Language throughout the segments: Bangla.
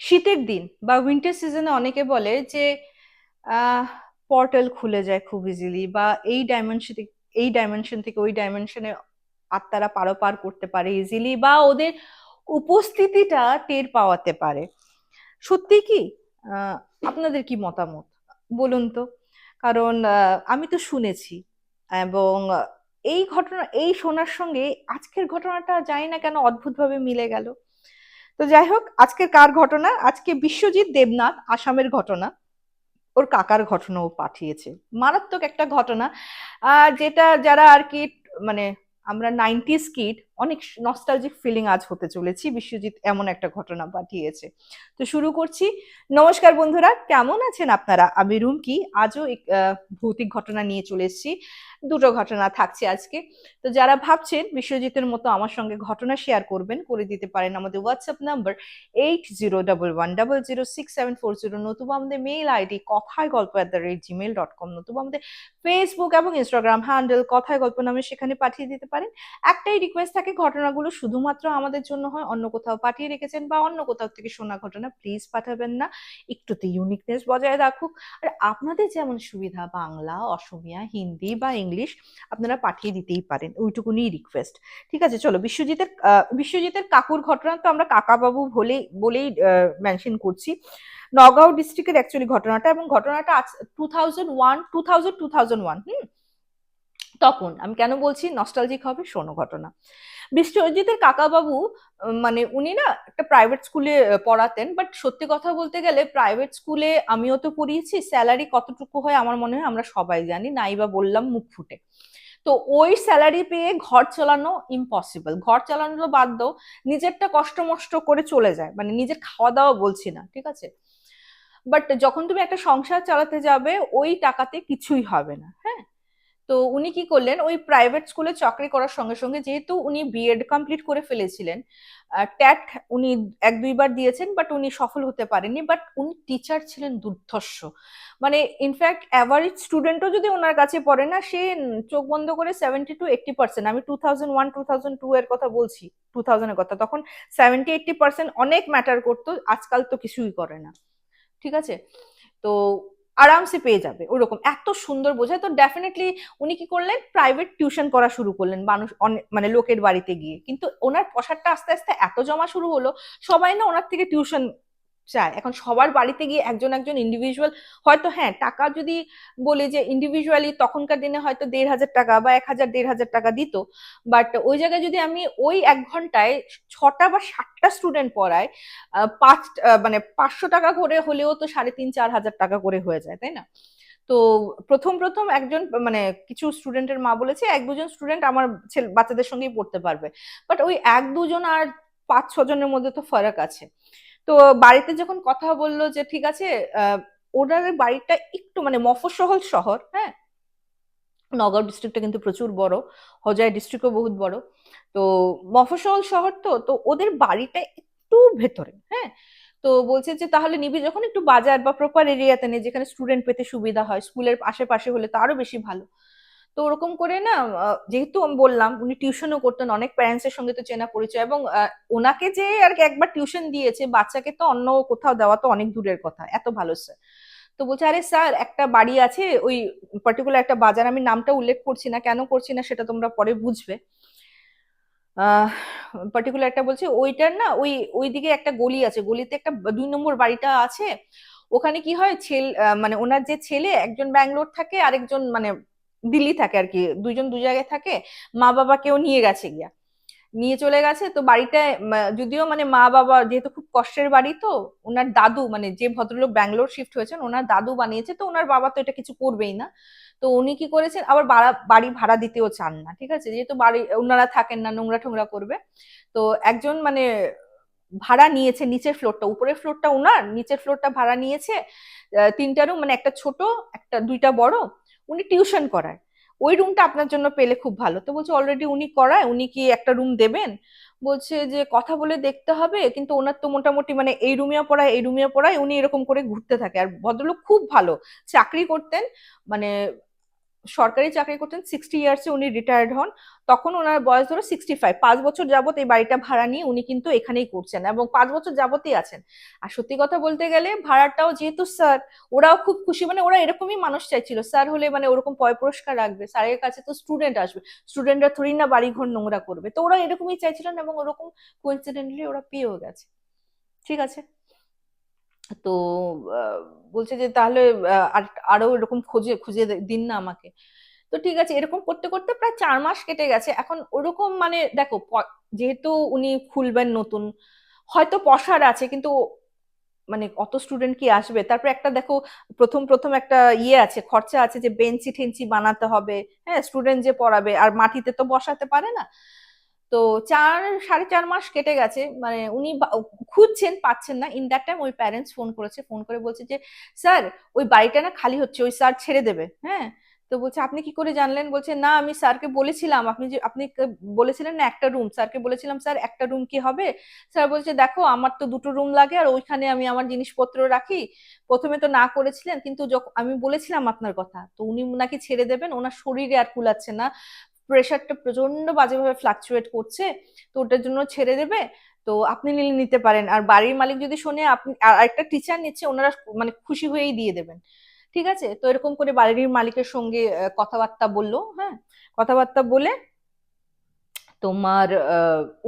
শীতের দিন বা উইন্টার সিজনে অনেকে বলে যে আহ পোর্টাল খুলে যায় খুব ইজিলি, বা এই ডাইমেনশন থেকে ওই ডাইমেনশনে আত্মারা পারাপার করতে পারে ইজিলি, বা ওদের উপস্থিতিটা টের পাওয়াতে পারে। সত্যি কি? আহ আপনাদের কি মতামত বলুন তো। কারণ আমি তো শুনেছি, এবং এই শোনার সঙ্গে আজকের ঘটনাটা জানি না কেন অদ্ভুতভাবে মিলে গেল। তো যাই হোক, আজকের কার ঘটনা? আজকে বিশ্বজিৎ দেবনাথ আসামের ঘটনা। ওর কাকার ঘটনা ও পাঠিয়েছে। মারাত্মক একটা ঘটনা, যেটা যারা আর কি, মানে আমরা 90s কিড, অনেক নস্টালজিক ফিলিং আজ হতে চলেছি। বিশ্বজিৎ এমন একটা ঘটনা পাঠিয়েছে। তো শুরু করছি। নমস্কার বন্ধুরা, কেমন আছেন আপনারা? আমি রুমকি, আজও ভৌতিক ঘটনা নিয়ে চলে এসেছি। দুটো ঘটনা থাকছে আজকে। তো যারা ভাবছেন বিশ্বজিতের মতো আমার সঙ্গে ঘটনা শেয়ার করবেন, করে দিতে পারেন আমাদের হোয়াটসঅ্যাপ নাম্বার 8011106740, নতুবা আমাদের মেইল আইডি কথায় গল্প @gmail.com, নতুবা আমাদের ফেসবুক এবং ইনস্টাগ্রাম হ্যান্ডেল কথায় গল্প নামে, সেখানে পাঠিয়ে দিতে পারেন। একটাই রিকোয়েস্ট থাকে, ঘটনাগুলো শুধুমাত্র আমাদের জন্য হয়, অন্য কোথাও পাঠিয়ে রেখেছেন বা অন্য কোথাও থেকে শোনা ঘটনা প্লিজ পাঠাবেন না। একটু তো ইউনিকনেস বজায় রাখুক। আর আপনাদের যেমন সুবিধা, বাংলা, অসমিয়া, হিন্দি বা ইংলিশ, আপনারা পাঠিয়ে দিতেই পারেন, ওইটুকুনি রিকোয়েস্ট। ঠিক আছে, চলো বিশ্বজিতের কাকুর ঘটনা তো আমরা কাকাবাবু বলেই বলেই মেনশন করছি। নগাঁও ডিস্ট্রিক্টের অ্যাকচুয়ালি ঘটনাটা, এবং ঘটনাটা 2001 তখন আমি কেন বলছি নস্টালজিক হবে, শোনো ঘটনা। বিশ্বজিতের কাকাবাবু, মানে উনি না একটা প্রাইভেট স্কুলে পড়াতেন, বাট সত্যি কথা বলতে গেলে প্রাইভেট স্কুলে আমিও তো পড়িয়েছি, স্যালারি কতটুকু হয় আমার মনে হয় আমরা সবাই জানি, নাই বা বললাম মুখ ফুটে। তো ওই স্যালারি পেয়ে ঘর চালানো ইম্পসিবল, ঘর চালানো তো বাদ দাও, নিজেরটা কষ্ট মষ্ট করে চলে যায়, মানে নিজের খাওয়া দাওয়া বলছি না, ঠিক আছে। বাট যখন তুমি একটা সংসার চালাতে যাবে, ওই টাকাতে কিছুই হবে না, হ্যাঁ। তো উনি কি করলেন, ওই প্রাইভেট স্কুলে চাকরি করার সঙ্গে সঙ্গে, যেহেতু উনি বিএড কমপ্লিট করে ফেলেছিলেন, ট্যাট উনি এক দুইবার দিয়েছেন, বাট উনি সফল হতে পারেননি। বাট উনি টিচার ছিলেন দুর্ধর্ষ, মানে ইনফ্যাক্ট অ্যাভারেজ স্টুডেন্টও যদি ওনার কাছে পড়ে না, সে চোখ বন্ধ করে 70 to 80%, আমি 2001 2002 এর কথা বলছি, 2000 এর কথা, তখন 70 80% অনেক ম্যাটার করতো, আজকাল তো কিছুই করে না, ঠিক আছে। তো আরামসে পেয়ে যাবে, ওরকম এত সুন্দর বোঝায়। তো ডেফিনেটলি উনি কি করলেন, প্রাইভেট টিউশন করা শুরু করলেন, মানুষ মানে লোকের বাড়িতে গিয়ে। কিন্তু ওনার পয়সাটা আস্তে আস্তে এত জমা শুরু হলো, সবাই না ওনার থেকে টিউশন চায়। এখন সবার বাড়িতে গিয়ে একজন একজন ইন্ডিভিজুয়াল, হয়তো হ্যাঁ টাকা যদি বলি যে ইন্ডিভিজুয়ালি, তখনকার দিনে হয়তো 1,500 টাকা বা 1,000 1,500 টাকা দিত। বাট ওই জায়গায় যদি আমি ওই 1 ঘন্টায় 6টা বা 7টা স্টুডেন্ট পড়াই, মানে 500 টাকা করে হলেও তো 3,500 4,000 টাকা করে হয়ে যায়, তাই না? তো প্রথম প্রথম একজন, মানে কিছু স্টুডেন্টের মা বলেছে 1 2 জন স্টুডেন্ট আমার বাচ্চাদের সঙ্গেই পড়তে পারবে। বাট ওই 1 2 জন আর 5 6 জনের মধ্যে তো ফারাক আছে। তো বাড়িতে যখন কথা বললো যে ঠিক আছে, ওনার বাড়িটা একটু মানে মফস্বল শহর, হ্যাঁ। নগাঁও ডিস্ট্রিক্টটা কিন্তু প্রচুর বড়, হোজাই ডিস্ট্রিক্টও বহুত বড়। তো মফস্বল শহর, তো তো ওদের বাড়িটা একটু ভেতরে, হ্যাঁ। তো বলছে যে তাহলে নিবি যখন, একটু বাজার বা প্রপার এরিয়াতে নেই, যেখানে স্টুডেন্ট পেতে সুবিধা হয়, স্কুলের আশেপাশে হলে তো আরো বেশি ভালো। তো ওরকম করে না, যেহেতু আমি বললাম উনি টিউশনও করতেন, অনেক প্যারেন্টস এর সঙ্গে তো চেনা পরিচয়, এবং ওনাকে যে আর কি একবার টিউশন দিয়েছে, বাচ্চাকে তো অন্য কোথাও দেওয়া তো অনেক দূরের কথা, এত ভালো স্যার। তো বলছে আরে স্যার, একটা বাড়ি আছে ওই পার্টিকুলার একটা বাজার, আমি নামটা উল্লেখ করছি না, কেন করছি না সেটা তোমরা পরে বুঝবে। আহ পার্টিকুলার একটা বলছে, ওইটার না ওই ওইদিকে একটা গলি আছে, গলিতে একটা 2 নম্বর বাড়িটা আছে। ওখানে কি হয়, মানে ওনার যে ছেলে, একজন ব্যাঙ্গালোর থাকে, আরেকজন মানে দিল্লি থাকে আর কি, দুইজন দু জায়গায় থাকে। মা বাবা কেউ নিয়ে গেছে গিয়া, নিয়ে চলে গেছে। তো বাড়িটায় যদিও মানে মা বাবা যেহেতু খুব কষ্টের বাড়ি, তো ওনার দাদু, মানে যে ভদ্রলোক ব্যাঙ্গালোর শিফট হয়েছেন, ওনার দাদু বানিয়েছে, তো ওনার বাবা তো এটা কিছু করবেই না। তো উনি কি করেছেন, আবার বাড়ি ভাড়া দিতেও চান না, ঠিক আছে, যেহেতু বাড়ি ওনারা থাকেন না, নোংরা টোংরা করবে। তো একজন মানে ভাড়া নিয়েছে নিচের ফ্লোরটা, উপরের ফ্লোরটা ওনার, নিচের ফ্লোরটা ভাড়া নিয়েছে। 3টা রুম, মানে একটা ছোট, একটা 2টা বড়। উনি টিউশন করায়। ওই রুমটা আপনার জন্য পেলে খুব ভালো। তো বলছে অলরেডি উনি করায়, উনি কি একটা রুম দেবেন? বলছে যে কথা বলে দেখতে হবে, কিন্তু ওনার তো মোটামুটি মানে এই রুমিও পড়ায় এই রুমিও পড়ায়, উনি এরকম করে ঘুরতে থাকে। আর ভদ্রলোক খুব ভালো চাকরি করতেন, মানে সরকারি চাকরি করতেন, 60 ইয়ার্সে উনি রিটায়ার্ড হন। তখন ওনার বয়স ধরো 65, 5 বছর যাবত এই বাড়িটা ভাড়া নিয়ে উনি কিন্তু এখানেই করছেন এবং 5 বছর যাবতই আছেন। আর সত্যি কথা বলতে গেলে ভাড়াটাও যেহেতু স্যার, ওরাও খুব খুশি, মানে ওরা এরকমই মানুষ চাইছিল, স্যার হলে মানে ওরকম পয় পুরস্কার রাখবে, স্যারের কাছে তো স্টুডেন্ট আসবে, স্টুডেন্টরা থোড়ি না বাড়ি ঘর নোংরা করবে, তো ওরা এরকমই চাইছিলেন এবং ওরকম কোইন্সিডেন্টলি ওরা পেয়েও গেছে। ঠিক আছে। তো আহ, বলছে যে তাহলে আরো এরকম খুঁজে খুঁজে দিন না আমাকে। তো ঠিক আছে, এরকম করতে করতে প্রায় 4 মাস কেটে গেছে। এখন ওরকম মানে দেখো যেহেতু উনি খুলবেন নতুন, হয়তো পসার আছে কিন্তু মানে অত স্টুডেন্ট কি আসবে, তারপর একটা দেখো প্রথম প্রথম একটা ইয়ে আছে, খরচা আছে যে বেঞ্চি টেঞ্চি বানাতে হবে, হ্যাঁ স্টুডেন্ট যে পড়াবে আর মাটিতে তো বসাতে পারে না। তো 4 সাড়ে 4 মাস কেটে গেছে, মানে উনি খুঁজছেন পাচ্ছেন না। ইন দ্যাট টাইম ওই প্যারেন্টস ফোন করেছে, ফোন করে বলছে যে স্যার ওই বাড়িটা না খালি হচ্ছে, ওই স্যার ছেড়ে দেবে। হ্যাঁ, তো বলছে আপনি কি করে জানলেন? বলছে না আমি স্যারকে বলেছিলাম, আপনি বলেছিলেন না একটা রুম, স্যারকে বলেছিলাম স্যার একটা রুম কি হবে। স্যার বলছে দেখো আমার তো 2টো রুম লাগে আর ওইখানে আমি আমার জিনিসপত্র রাখি, প্রথমে তো না করেছিলেন কিন্তু যখন আমি বলেছিলাম আপনার কথা, তো উনি নাকি ছেড়ে দেবেন, ওনার শরীরে আর কুলাচ্ছে না, প্রেশারটা প্রচন্ড বাজেভাবে ফ্লাকচুয়েট করছে, তো ওটার জন্য ছেড়ে দেবে। তো আপনি নিলে নিতে পারেন, আর বাড়ির মালিক যদি শোনে আপনি আর একটা টিচার নিচ্ছে, ওনারা মানে খুশি হয়েই দিয়ে দেবেন। ঠিক আছে, তো এরকম করে বাড়ির মালিকের সঙ্গে কথাবার্তা বললো। হ্যাঁ, কথাবার্তা বলে তোমার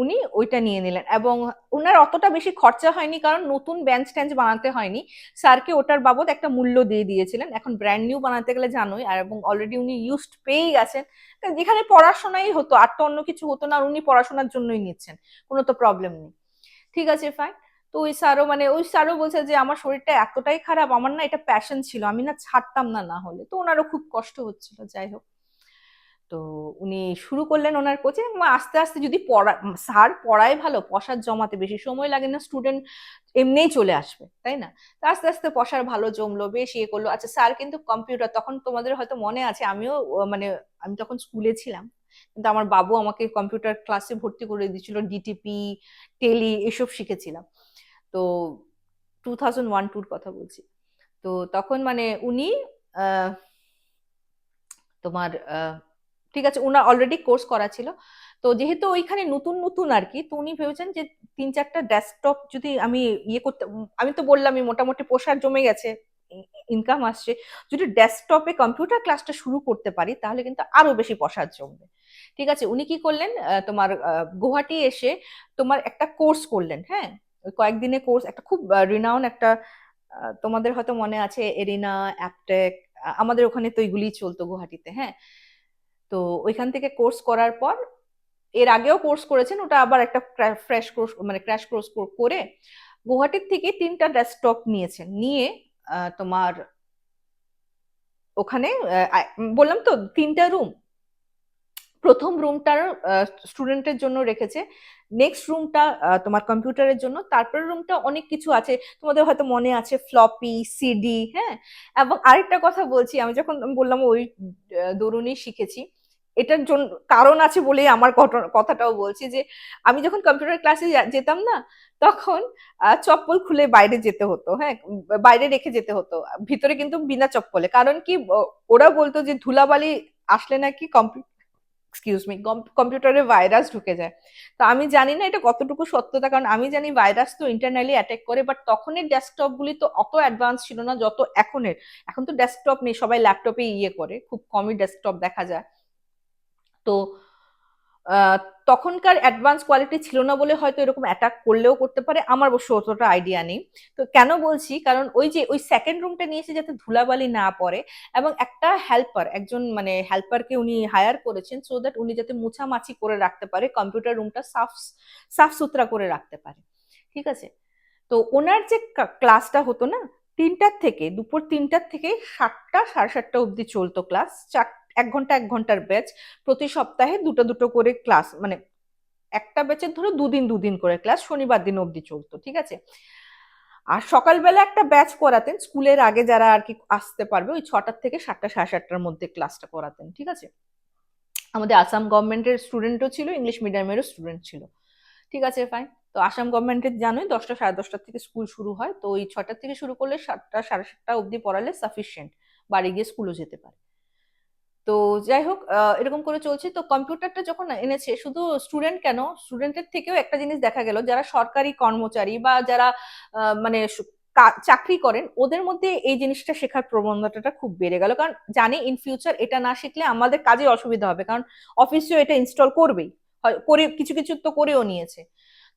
উনি ওইটা নিয়ে নিলেন এবং ওনার অতটা বেশি খরচা হয়নি, কারণ নতুন বেঞ্চ টেঞ্চ বানাতে হয়নি, স্যারকে ওটার বাবদ একটা মূল্য দিয়ে দিয়েছিলেন। এখন ব্র্যান্ড নিউ বানাতে গেলে জানোই, আর এবং অলরেডি উনি ইউজড পেয়েই গেছেন, তা যেখানে পড়াশোনাই হতো আর তো অন্য কিছু হতো না, আর উনি পড়াশোনার জন্যই নিচ্ছেন, কোনো তো প্রবলেম নেই। ঠিক আছে ফাইন। তো ওই স্যারও বলছে যে আমার শরীরটা এতটাই খারাপ, আমার না এটা প্যাশন ছিল, আমি না ছাড়তাম না, না হলে তো ওনারও খুব কষ্ট হচ্ছিল। যাই হোক, তো উনি শুরু করলেন ওনার কোচিং, আস্তে আস্তে যদি স্যার পড়ায় ভালো, পশার জমাতে বেশি সময় লাগে না, স্টুডেন্ট এমনিই চলে আসবে, তাই না? তো আস্তে আস্তে পশার ভালো জমলো, বেশ ইয়ে করলো। আচ্ছা স্যার কিন্তু কম্পিউটার, তখন তোমাদের হয়তো মনে আছে আমিও মানে আমি তখন স্কুলে ছিলাম, কিন্তু আমার বাবু আমাকে কম্পিউটার ক্লাসে ভর্তি করে দিয়েছিল, ডিটিপি টেলি এসব শিখেছিলাম। তো 2001-2 কথা বলছি। তো তখন মানে উনি আহ তোমার ঠিক আছে, ওনার অলরেডি কোর্স করা ছিল। তো যেহেতু ওইখানে নতুন নতুন আর কি, তো উনি ভেবেছেন যে 3-4টা ডেস্কটপ যদি আমি ইয়ে করতে, আমি তো বললামই মোটামুটি পোশাক জমে গেছে, ইনকাম আসছে, যদি ডেস্কটপে কম্পিউটার ক্লাসটা শুরু করতে পারি তাহলে কিন্তু আরো বেশি পসার জমবে। ঠিক আছে, উনি কি করলেন, তোমার গুয়াহাটি এসে তোমার একটা কোর্স করলেন। হ্যাঁ, ওই কয়েকদিনের কোর্স, একটা খুব রিনাউন একটা তোমাদের হয়তো মনে আছে এরিনা, অ্যাপটেক, আমাদের ওখানে তো এগুলিই চলতো গুয়াহাটিতে। হ্যাঁ, তো ওইখান থেকে কোর্স করার পর, এর আগেও কোর্স করেছেন, ওটা আবার একটা ফ্রেশ কোর্স মানে ক্র্যাশ কোর্স করে গুয়াহাটির থেকে 3টা ডেস্কটপ নিয়েছেন, নিয়ে তোমার ওখানে বললাম তো 3টা রুম, প্রথম রুমটার স্টুডেন্টের জন্য রেখেছে, নেক্সট রুমটা তোমার কম্পিউটারের জন্য, তারপর রুমটা অনেক কিছু আছে, তোমাদের হয়তো মনে আছে ফ্লপি সিডি। হ্যাঁ, এবং আরেকটা কথা বলছি, আমি যখন বললাম ওই দরুনই শিখেছি, এটার জন্য কারণ আছে বলেই আমার কথাটাও বলছি, যে আমি যখন কম্পিউটার ক্লাসে যেতাম না, তখন চপ্পল খুলে বাইরে যেতে হতো। হ্যাঁ, বাইরে রেখে যেতে হতো, ভিতরে কিন্তু বিনা চপ্পলে, কারণ কি ওরা বলতো যে ধুলাবালি আসলে নাকি এক্সকিউজ মি কম্পিউটারে ভাইরাস ঢুকে যায়। তো আমি জানি না এটা কতটুকু সত্যতা, কারণ আমি জানি ভাইরাস তো ইন্টারনালি অ্যাটাক করে, বাট তখনের ডেস্কটপ গুলি তো অত অ্যাডভান্স ছিল না যত এখনের। এখন তো ডেস্কটপ নেই, সবাই ল্যাপটপে ইয়ে করে, খুব কমই ডেস্কটপ দেখা যায়। তো আহ, তখনকার অ্যাডভান্স কোয়ালিটি ছিল না বলে হয়তো এরকম অ্যাটাক করলেও করতে পারে, আমার অবশ্য অতটা আইডিয়া নেই। তো কেন বলছি, কারণ ওই যে ওই সেকেন্ড রুমটা নিয়েছে যাতে ধুলাবালি না পড়ে, এবং একটা হেল্পার, একজন মানে হেল্পারকে উনি হায়ার করেছেন সো দ্যাট উনি যাতে মুছামাছি করে রাখতে পারে, কম্পিউটার রুমটা সাফ সাফ সুতরা করে রাখতে পারে। ঠিক আছে, তো ওনার যে ক্লাসটা হতো না, 3টার থেকে দুপুর 3টার থেকে 7টা সাড়ে 7টা অবধি চলতো ক্লাস, 1 ঘন্টা 1 ঘন্টার ব্যাচ, প্রতি সপ্তাহে দুটো দুটো করে ক্লাস, মানে একটা ব্যাচের ধরো দুদিন দুদিন করে ক্লাস, শনিবার দিন অবধি চলতো। ঠিক আছে, আর সকালবেলা একটা ব্যাচ করাতেন, স্কুলের আগে যারা আর কি আসতে পারবে, ওই 6টা থেকে 7টা সাড়ে 7টার মধ্যে ক্লাসটা করাতেন। ঠিক আছে, আমাদের আসাম গভর্নমেন্টের স্টুডেন্টও ছিল, ইংলিশ মিডিয়ামেরও স্টুডেন্ট ছিল। ঠিক আছে ফাইন। তো আসাম গভর্নমেন্টের জানোই 10টা সাড়ে 10টার থেকে স্কুল শুরু হয়, তো ওই 6টা থেকে শুরু করলে 7টা সাড়ে 7টা অবধি পড়ালে সাফিসিয়েন্ট, বাড়ি গিয়ে স্কুলও যেতে পারে। তো যাই হোক, এরকম করে চলছে। তো কম্পিউটারটা যখন এনেছে, শুধু স্টুডেন্ট কেন, স্টুডেন্টের থেকেও একটা জিনিস দেখা গেল, যারা সরকারি কর্মচারী বা যারা মানে চাকরি করেন, ওদের মধ্যে এই জিনিসটা শেখার প্রবণতাটা খুব বেড়ে গেল। কারণ জানি ইন ফিউচার এটা না শিখলে আমাদের কাজে অসুবিধা হবে, কারণ অফিসেও এটা ইনস্টল করবেই, করে কিছু কিছু তো করেও নিয়েছে।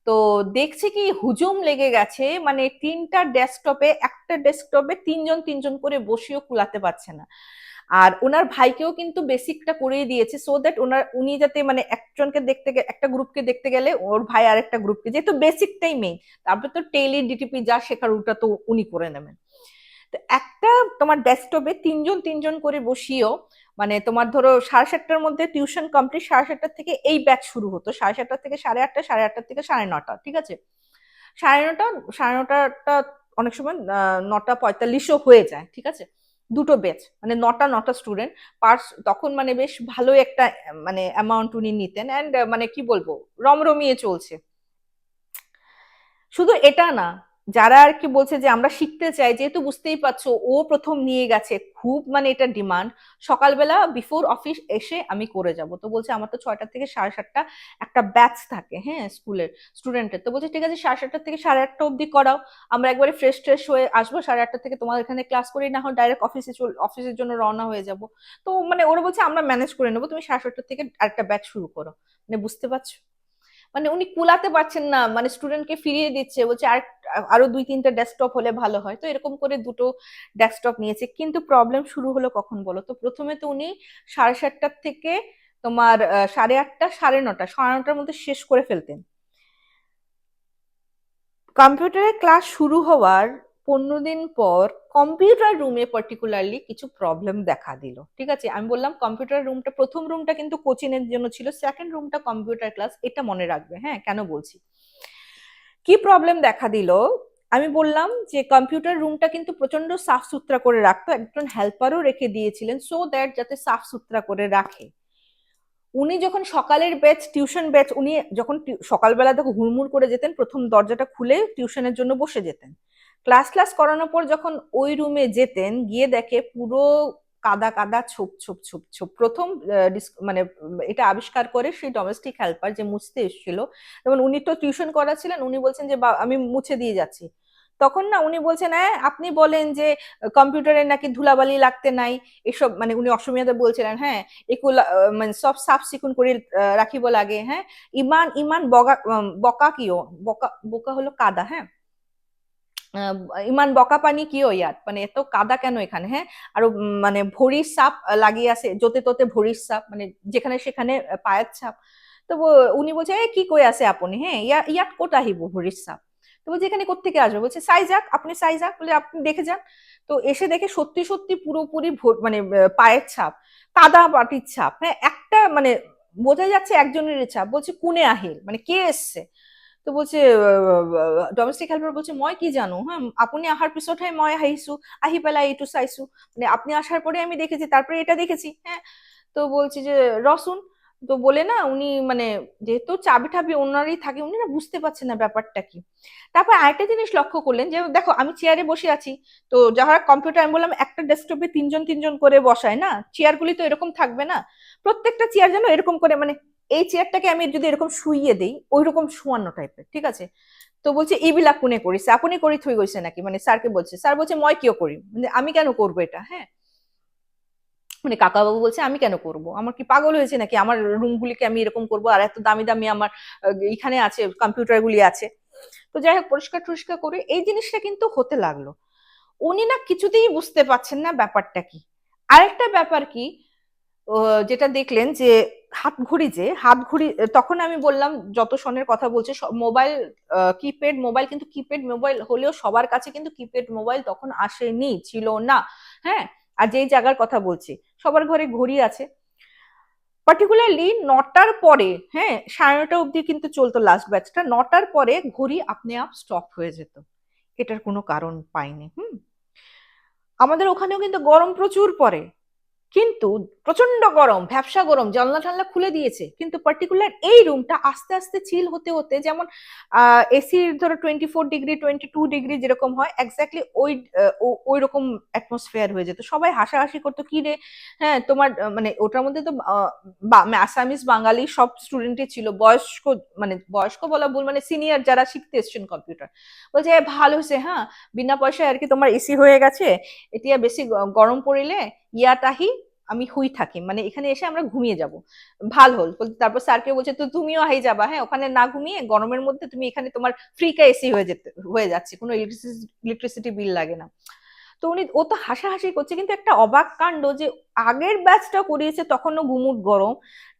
তো দেখছি কি হুজুম লেগে গেছে, মানে তিনটা ডেস্কটপে, একটা ডেস্কটপে তিনজন তিনজন করে বসেও কুলাতে পারছে না। আর ওনার ভাইকেও কিন্তু বেসিকটা করিয়ে দিয়েছে, সো দ্যাট উনি যাতে মানে একজনকে দেখতে একটা গ্রুপকে দেখতে গেলে ওর ভাই আর একটা গ্রুপকে, যেহেতু বেসিকটাই মেইন, তারপরে তো টেলি ডিটিপি যা শেখার ওটা তো উনি করে নেবেন। তো একটা তোমার ডেস্কটপে তিনজন তিনজন করে বসিয়েও, মানে তোমার ধরো 7:30টার মধ্যে টিউশন কমপ্লিট, 7:30টার থেকে এই ব্যাচ শুরু হতো, 7:30 থেকে 8:30, 8:30 থেকে 9:30, ঠিক আছে, 9:30, 9:30টা অনেক সময় 9:45ও হয়ে যায়, ঠিক আছে, দুটো ব্যাচ, মানে নটা নটা স্টুডেন্ট পার, তখন মানে বেশ ভালো একটা মানে অ্যামাউন্ট উনি নিতেন, অ্যান্ড মানে কি বলবো, রমরমিয়ে চলছে। শুধু এটা না, যারা আর কি বলছে যে আমরা শিখতে চাই, যেহেতু বুঝতেই পারছো ও প্রথম নিয়ে গেছে, খুব মানে এটা ডিমান্ড, সকালবেলা বিফোর অফিস এসে আমি করে যাব। তো বলছে আমার তো 6টা থেকে 7:30 একটা ব্যাচ থাকে, হ্যাঁ, স্কুলের স্টুডেন্টের। তো বলছে ঠিক আছে, 7:30 থেকে 8:30 অব্দি করাও, আমরা একবারে ফ্রেশ ট্রেশ হয়ে আসবো, 8:30 থেকে তোমাদের এখানে ক্লাস করি, না হয় ডাইরেক্ট অফিসের জন্য রওনা হয়ে যাব। তো মানে ওরা বলছে আমরা ম্যানেজ করে নেবো, তুমি 7:30 থেকে আরেকটা ব্যাচ শুরু করো। মানে বুঝতে পারছো, মানে উনি কুলাতে পারছেন না, মানে স্টুডেন্টকে ফিরিয়ে দিচ্ছে, বলছে আর আরো 2-3টা ডেস্কটপ হলে ভালো হয়। তো এরকম করে দুটো ডেস্কটপ নিয়েছে। কিন্তু প্রবলেম শুরু হলো কখন বলো তো? প্রথমে তো উনি 7:30টার থেকে তোমার 8:30, 9:30, 9:30টার মধ্যে শেষ করে ফেলতেন। কম্পিউটারের ক্লাস শুরু হওয়ার 15 দিন পর কম্পিউটার রুমে পার্টিকুলারলি কিছু প্রবলেম দেখা দিল, ঠিক আছে। আমি বললাম কম্পিউটার রুমটা, প্রথম রুমটা কিন্তু কোচিং এর জন্য ছিল, সেকেন্ড রুমটা কম্পিউটার ক্লাস, এটা মনে রাখবে, হ্যাঁ, কেন বলছি। কি প্রবলেম দেখা দিল, আমি বললাম যে কম্পিউটার রুমটা কিন্তু প্রচন্ড সাফ সুতরা করে রাখতো, একজন হেল্পারও রেখে দিয়েছিলেন, সো দ্যাট যাতে সাফ সুতরা করে রাখে। উনি যখন সকালের ব্যাচ, টিউশন ব্যাচ, উনি যখন সকালবেলা দেখো হুড়মুড় করে যেতেন, প্রথম দরজাটা খুলে টিউশনের জন্য বসে যেতেন। ক্লাস করানোর পর যখন ওই রুমে যেতেন, গিয়ে দেখে পুরো কাদা কাদা, ছোপ ছোপ ছোপ ছোপ। প্রথম মানে এটা আবিষ্কার করে সেই ডোমেস্টিক হেল্পার যে মুছতে এসেছিল, যেমন উনি তো টিউশন করাচ্ছিলেন, উনি বলছেন যে আমি মুছে দিয়ে যাচ্ছি। তখন না উনি বলছেন, হ্যাঁ আপনি বলেন যে কম্পিউটারে নাকি ধুলাবালি লাগতে নাই, এসব মানে উনি অসমীয়াতে বলছিলেন, হ্যাঁ এগুলা মানে সব সাফ সিকুন করে রাখিব লাগে, হ্যাঁ, ইমান ইমান বগা বকা কিও, বকা বোকা হলো কাদা, হ্যাঁ, আহ, ইমান বকা পানি কিও ইয়াত, মানে এত কাদা কেন এখানে, হ্যাঁ, আর মানে ভরির সাপ লাগিয়ে আছে, যতে ততে ভরির সাপ, মানে যেখানে সেখানে পায়ের ছাপ। তো উনি বলছে এ কি কই আছে আপনি, হ্যাঁ ইয়াত কোট আহিব ভরির সাপ। তো বলছে এখানে কোত্থেকে আসবে, বলছে সাইজাক, আপনি সাইজাক, বলে আপনি দেখে যান। তো এসে দেখে সত্যি সত্যি পুরোপুরি মানে পায়ের ছাপ, কাদা পাটির ছাপ, হ্যাঁ, একটা মানে বোঝা যাচ্ছে একজনের ছাপ। বলছে কুনে আহিল, মানে কে এসছে। তো বলছে ডমেস্টিক হেল্পার বলছে মই কি জানো, হ্যাঁ আপুনি আহাৰ পিছতহে মই আহিছো, আহি পেলাই এইটো চাইছো, মানে আপনি আসার পরে আমি দেখেছি, তারপরে এটা দেখেছি, হ্যাঁ। তো বলছি যে রসুন, তো বলে না উনি মানে যেহেতু চাবি টাবি ওনারই থাকে, উনি না বুঝতে পারছেন না ব্যাপারটা কি। তারপর আরেকটা জিনিস লক্ষ্য করলেন যে দেখো আমি চেয়ারে বসে আছি, তো যারা কম্পিউটার, আমি বললাম একটা ডেস্কটপে তিনজন তিনজন করে বসায় না, চেয়ারগুলি তো এরকম থাকবে না, প্রত্যেকটা চেয়ার যেন এরকম করে, মানে এই চেয়ারটাকে আমি যদি এরকম শুইয়ে দেই, ওই রকম শোয়ানো টাইপের, ঠিক আছে। তো বলছে এইবিলাক কোনে করিছে, আপনি করি থই গৈছে নাকি, মানে স্যারকে বলছে। স্যার বলছে মই কিয় করি, মানে আমি কেন করবো এটা, হ্যাঁ, মানে কাকাবাবু বলছে আমি কেন করব, আমার কি পাগল হয়েছে নাকি, আমার রুমগুলিকে আমি এরকম করব, আর এত দামি দামি আমার এখানে আছে কম্পিউটার গুলি আছে। তো যাই হোক, পরিষ্কার টরিষ্কার করে এই জিনিসটা কিন্তু হতে লাগলো। উনি না কিছুতেই বুঝতে পারছেন না ব্যাপারটা কি। আরেকটা ব্যাপার কি, যেটা দেখলেন যে হাত ঘড়ি, যে হাত ঘড়ি, তখন আমি বললাম যত সনের কথা বলছে, মোবাইল, কিপ্যাড মোবাইল, কিন্তু কিপ্যাড মোবাইল হলেও সবার কাছে কিন্তু কিপ্যাড মোবাইল তখন আসেনি, ছিল না, হ্যাঁ। আর যেই জায়গার কথা বলছি, সবার ঘরে ঘড়ি আছে। পার্টিকুলারলি 9টার পরে, হ্যাঁ, 9:30 অব্দি কিন্তু চলতো লাস্ট ব্যাচটা, 9টার পরে ঘড়ি আপনি আপ স্টপ হয়ে যেত। এটার কোনো কারণ পাইনি। আমাদের ওখানেও কিন্তু গরম প্রচুর পড়ে, কিন্তু প্রচন্ড গরম, ভ্যাপসা গরম, জানলা টানলা খুলে দিয়েছে, কিন্তু পার্টিকুলার এই রুমটা আস্তে আস্তে চিল হতে হতে, যেমন এসির ধরো 24 ডিগ্রি 22 ডিগ্রি যেরকম হয়, এক্স্যাক্টলি ওই রকম অ্যাটমসফিয়ার হয়ে যেত। সবাই হাসাহাসি করতো, কি রে, হ্যাঁ তোমার মানে ওটার মধ্যে তো আসামিস বাঙালি সব স্টুডেন্টই ছিল, বয়স্ক, মানে বয়স্ক বলা ভুল, মানে সিনিয়র যারা শিখতে এসছেন কম্পিউটার, বলছে ভালো হয়েছে, হ্যাঁ বিনা পয়সায় আর কি তোমার এসি হয়ে গেছে, এতিয়া বেশি গরম পড়িলে ইয়াটাহি আমি হুই থাকি, মানে এখানে এসে আমরা ঘুমিয়ে যাব, ভাল হল। তারপর স্যারকে বলছে তো তুমিও হাই যাবা, হ্যাঁ ওখানে না ঘুমিয়ে গরমের মধ্যে তুমি এখানে তোমার ফ্রিকা এসি হয়ে যাচ্ছে, কোনো ইলেকট্রিসিটি বিল লাগে না। তো উনি, ও তো হাসাহাসি করছে, কিন্তু একটা অবাক কাণ্ড যে আগের ব্যাচটা করিয়েছে তখনও গুমুট গরম।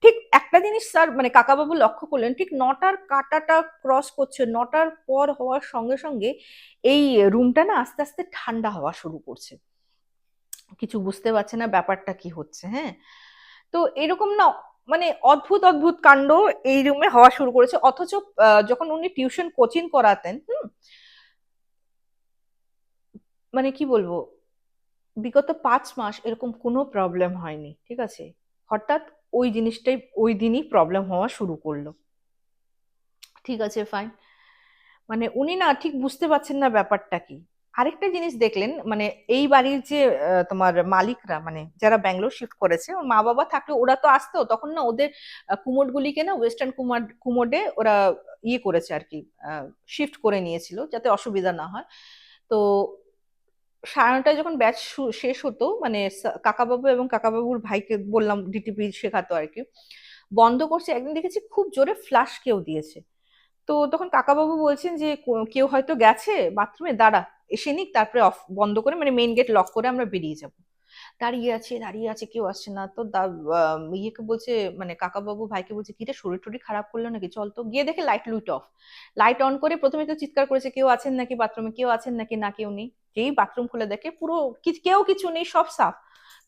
ঠিক একটা জিনিস স্যার মানে কাকাবাবু লক্ষ্য করলেন, ঠিক 9টার কাটাটা ক্রস করছে, 9টার পর হওয়ার সঙ্গে সঙ্গে এই রুমটা না আস্তে আস্তে ঠান্ডা হওয়া শুরু করছে, কিছু বুঝতে পারছে না ব্যাপারটা কি হচ্ছে। হ্যাঁ, তো এরকম না, মানে অদ্ভুত অদ্ভুত কাণ্ড এই রুমে হওয়া শুরু করেছে। অথচ যখন উনি টিউশন কোচিং করাতেন, মানে কি বলবো, বিগত 5 মাস এরকম কোনো প্রবলেম হয়নি, ঠিক আছে, হঠাৎ ওই জিনিসটাই ওই দিনই প্রবলেম হওয়া শুরু করলো। ঠিক আছে, ফাইন, মানে উনি না ঠিক বুঝতে পারছেন না ব্যাপারটা কি। আরেকটা জিনিস দেখলেন, মানে এই বাড়ির যে তোমার মালিকরা, মানে যারা ব্যাঙ্গালোর শিফট করেছে, ওর মা বাবা থাকলে ওরা তো আসতো, তখন না ওদের কুমোড গুলিকে না ওয়েস্টার্ন কুমোডে ওরা ইয়ে করেছে আর কি, শিফট করে নিয়েছিল যাতে অসুবিধা না হয়। তো 9:30টায় যখন ব্যাচ শেষ হতো, মানে কাকাবাবু এবং কাকাবাবুর ভাইকে বললাম ডিটিপি শেখাতো আর কি, বন্ধ করছে, একদিন দেখেছি খুব জোরে ফ্লাশ কেউ দিয়েছে। তো তখন কাকাবাবু বলছেন যে কেউ হয়তো গেছে বাথরুমে, দাঁড়া এসে নিক, তারপরে অফ বন্ধ করে মানে মেইন গেট লক করে আমরা বেরিয়ে যাব। দাঁড়িয়ে আছে কেউ আসছে না, তো ইয়েকে বলছে, মানে কাকাবাবু ভাইকে বলছে, কিরে শরীর টরীর খারাপ করলো নাকি, চল তো গিয়ে দেখে light Luit of. Light on করে প্রথমে তো চিৎকার করেছে, কেউ আছেন নাকি বাথরুমে, কেউ আছেন নাকি, না কেউ নেই। যেই বাথরুম খুলে দেখে পুরো কেউ কিছু নেই, সব সাফ।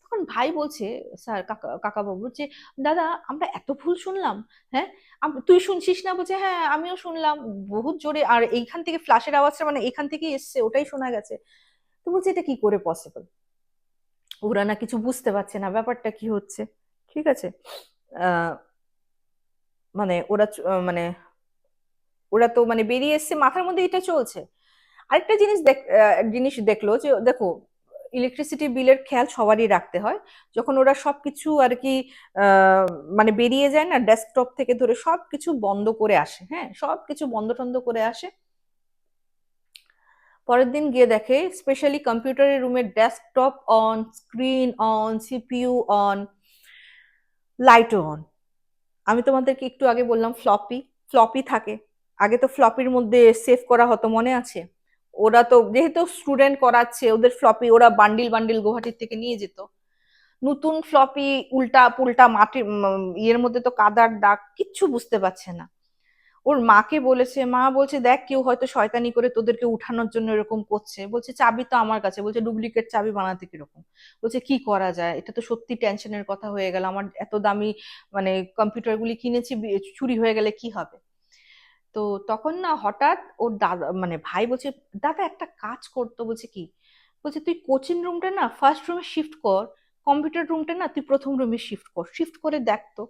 তখন ভাই বলছে, স্যার কাকাবাবু, যে দাদা আমরা এত ভুল শুনলাম, হ্যাঁ তুই শুনছিস না, বলছে হ্যাঁ আমিও শুনলাম বহুত জোরে, আর এইখান থেকে ফ্ল্যাশের আওয়াজটা মানে এখান থেকেই এসছে, ওটাই শোনা গেছে। তো বলছে এটা কি করে পসিবল, ওরা না কিছু বুঝতে পারছে না ব্যাপারটা কি হচ্ছে। ঠিক আছে, আহ মানে মানে ওরা তো মানে বেরিয়ে এসছে, মাথার মধ্যে এটা চলছে। আরেকটা জিনিস দেখলো যে দেখো, ইলেকট্রিসিটি বিলের খেয়াল সবারই রাখতে হয়, যখন ওরা সবকিছু আর কি মানে বেরিয়ে যায় না, ডেস্কটপ থেকে ধরে সবকিছু বন্ধ করে আসে, হ্যাঁ সবকিছু বন্ধ টন্ধ করে আসে, পরের দিন গিয়ে দেখে স্পেশালি কম্পিউটারের রুমের desktop on, screen on, CPU on, লাইটও অন। আমি তোমাদেরকে একটু আগে বললাম ফ্লপি, ফ্লপি থাকে, আগে তো ফ্লপির মধ্যে সেভ করা হতো মনে আছে, ওরা তো যেহেতু স্টুডেন্ট করাচ্ছে, ওদের ফ্লপি ওরা বান্ডিল বান্ডিল গুয়াহাটির থেকে নিয়ে যেত। নতুন ফ্লপি উল্টা পুল্টা মাটির ইয়ের মধ্যে তো কাদার দাগ, কিচ্ছু বুঝতে পারছে না। ওর মাকে বলেছে, মা বলছে দেখ কেউ হয়তো শয়তানি করে তোদেরকে উঠানোর জন্য এরকম করছে, বলছে চাবি তো আমার কাছে, বলছে ডুপ্লিকেট চাবি বানাতে কিরকম, বলছে কি করা যায়, এটা তো সত্যি টেনশনের কথা হয়ে গেল, আমার এত দামি মানে কম্পিউটার গুলি কিনেছি, চুরি হয়ে গেলে কি হবে। তো তখন না হঠাৎ ওর দাদা মানে ভাই বলছে, দাদা একটা কাজ করতো, বলছে কি, বলছে তুই কোচিং রুমটা না ফার্স্ট রুমে শিফট কর, কম্পিউটার রুমটা না তুই প্রথম রুমে শিফট কর, শিফট করে দেখ তো।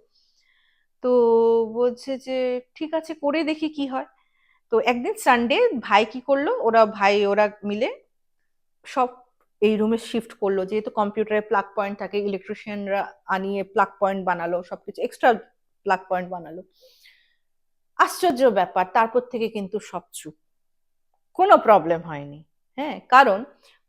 তো বলছে যে ঠিক আছে করে দেখি কি হয়। তো একদিন সানডে ভাই কি করলো, ওরা মিলে সব এই রুমে শিফট করলো, যেহেতু কম্পিউটারে প্লাগ পয়েন্ট থাকে, ইলেকট্রিশিয়ানরা আনিয়ে প্লাগ পয়েন্ট বানালো, সবকিছু এক্সট্রা প্লাগ পয়েন্ট বানালো। আশ্চর্য ব্যাপার, তারপর থেকে কিন্তু সব চুপ, কোনো প্রবলেম হয়নি। হ্যাঁ, কারণ